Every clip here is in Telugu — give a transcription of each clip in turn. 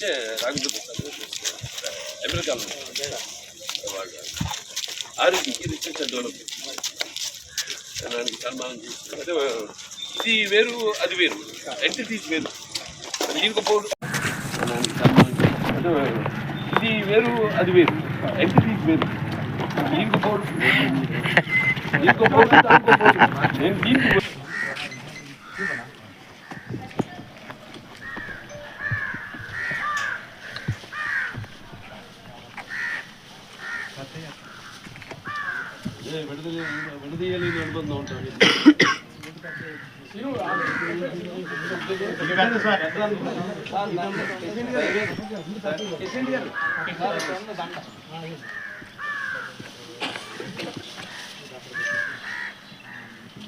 అంటే రాఘవేంద్ర అమెరికాలో ఆరోగ్యకి రీసెర్చ్ అండ్ డెవలప్మెంట్ దానికి సన్మానం చేసి అంటే ఇది వేరు అది వేరు ఎంటిటీస్ వేరు దీనికి పోడు దానికి సన్మానం చేసి అంటే ఇది వేరు అది వేరు ఎంటిటీస్ వేరు దీనికి పోడు దీనికి పోడు నేను దీనికి విడదీయలేని అనుబంధం ఉంటుంది.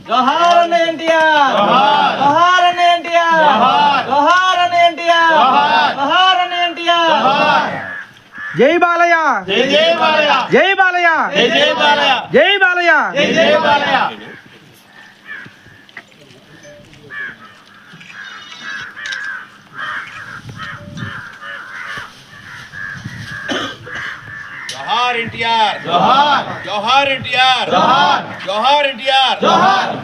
జోహార్ ఎన్టీఆర్, జోహార్ ఎన్టీఆర్, జోహార్ ఎన్టీఆర్, జోహార్ ఎన్టీఆర్. జై బాలయ్య, జై జై బాలయ్య, జై బాలయ్య, జై జై బాలయ్య, జై బాలయ్య, జై జై బాలయ్య. జోహార్ ఎన్టీఆర్, జోహార్, జోహార్ ఎన్టీఆర్, జోహార్, జోహార్ ఎన్టీఆర్, జోహార్.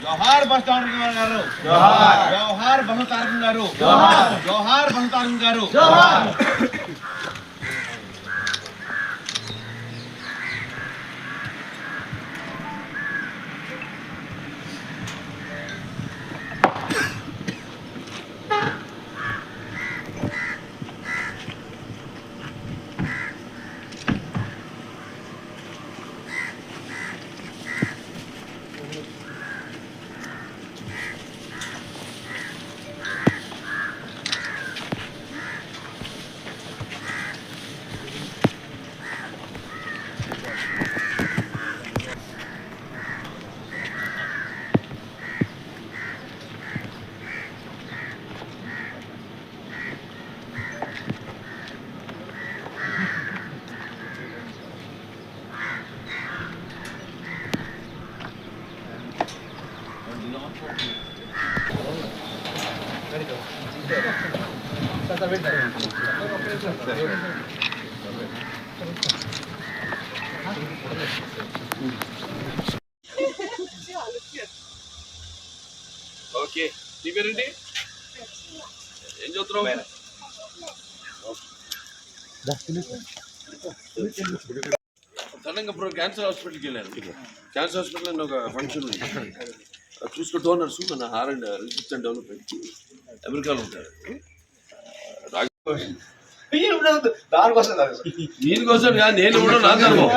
జోహార్ బసవతారకం గారు, జోహార్, జోహార్ బసవతారకం గారు, జోహార్, జోహార్ బసవతారకం గారు, జోహార్. ఓకే, నీ పేరేంటి? ఏం చదువుతున్నావు? సడన్గా ఇప్పుడు క్యాన్సర్ హాస్పిటల్కి వెళ్ళాను. క్యాన్సర్ హాస్పిటల్ అని ఒక ఫంక్షన్ ఉంది, చూసుకో. డోనర్స్ మన R&D రీసెర్చ్ అండ్ డెవలప్మెంట్ అమెరికాలో ఉంటారు. దీనికోసం నేను కూడా నా ధర్మం.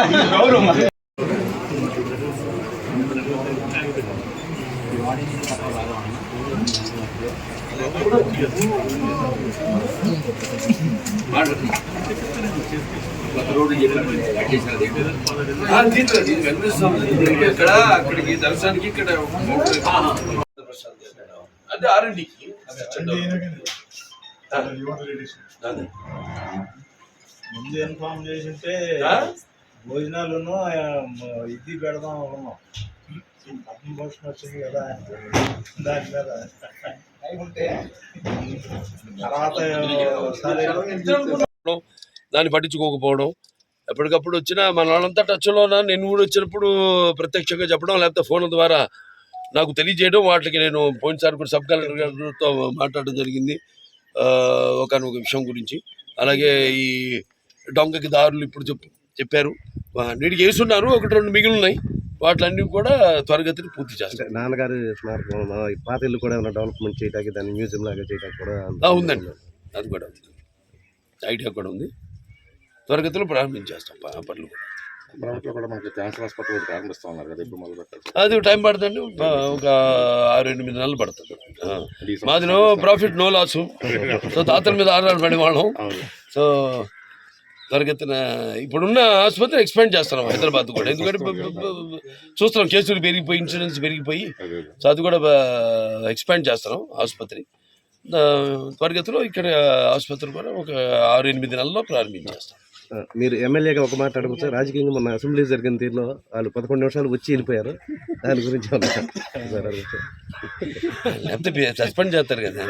ఇక్కడ అక్కడికి దర్శనానికి ఇక్కడ అంటే R&Dకి ముందు ఇన్ఫార్మ్ చేసింటే భోజనాలను ఇది పెడదాం అనుకున్నాం. పద్మభూషణ్ వచ్చింది కదా దాని మీద తర్వాత దాన్ని పట్టించుకోకపోవడం. ఎప్పటికప్పుడు వచ్చినా మన వాళ్ళంతా టచ్లో ఉన్నా. నేను కూడా వచ్చినప్పుడు ప్రత్యక్షంగా చెప్పడం, లేకపోతే ఫోన్ల ద్వారా నాకు తెలియజేయడం. వాటికి నేను పోయినసారి కూడా సబ్ కలెక్టర్ గారితో మాట్లాడడం జరిగింది ఒకనొక విషయం గురించి. అలాగే ఈ డొంగకి దారులు ఇప్పుడు చెప్పారు, నీటికి వేసున్నారు. 1-2 మిగిలి ఉన్నాయి. వాటిలన్నీ కూడా త్వరగతిని పూర్తి చేస్తారు. నాన్నగారు స్మారకం పాత ఇల్లు కూడా డెవలప్మెంట్ చేయడానికి, దాన్ని మ్యూజియం లాగా చేయడానికి కూడా ఉందండి. అది కూడా ఉంది, ఐడియా కూడా ఉంది. త్వరగతిలో ప్రారంభించేస్తాం పనులు కూడా. అది టైం పడుతుంది, ఒక 6-8 నెలలు పడుతుంది. మాది ప్రాఫిట్ నో లాసు. సో తాతల మీద ఆధారపడే వాళ్ళం. సో త్వరగతిన ఇప్పుడున్న ఆసుపత్రి ఎక్స్పాండ్ చేస్తున్నాం హైదరాబాద్ కూడా. ఎందుకంటే చూస్తున్నాం కేసులు పెరిగిపోయి, ఇన్సూరెన్స్ పెరిగిపోయి. సో అది కూడా ఎక్స్పాండ్ చేస్తున్నాం ఆసుపత్రి. త్వరగతిలో ఇక్కడ ఆసుపత్రి కూడా ఒక 6-8 నెలల్లో ప్రారంభించేస్తాం. మీరు ఎమ్మెల్యేగా ఒక మాట అడగచ్చు. రాజకీయంగా మన అసెంబ్లీ జరిగిన తీరులో వాళ్ళు 11 నిమిషాలు వచ్చి వెళ్ళిపోయారు. దాని గురించి ఏమన్నా సార్ అడగచ్చు. లేకపోతే సస్పెండ్ చేస్తారు కదా.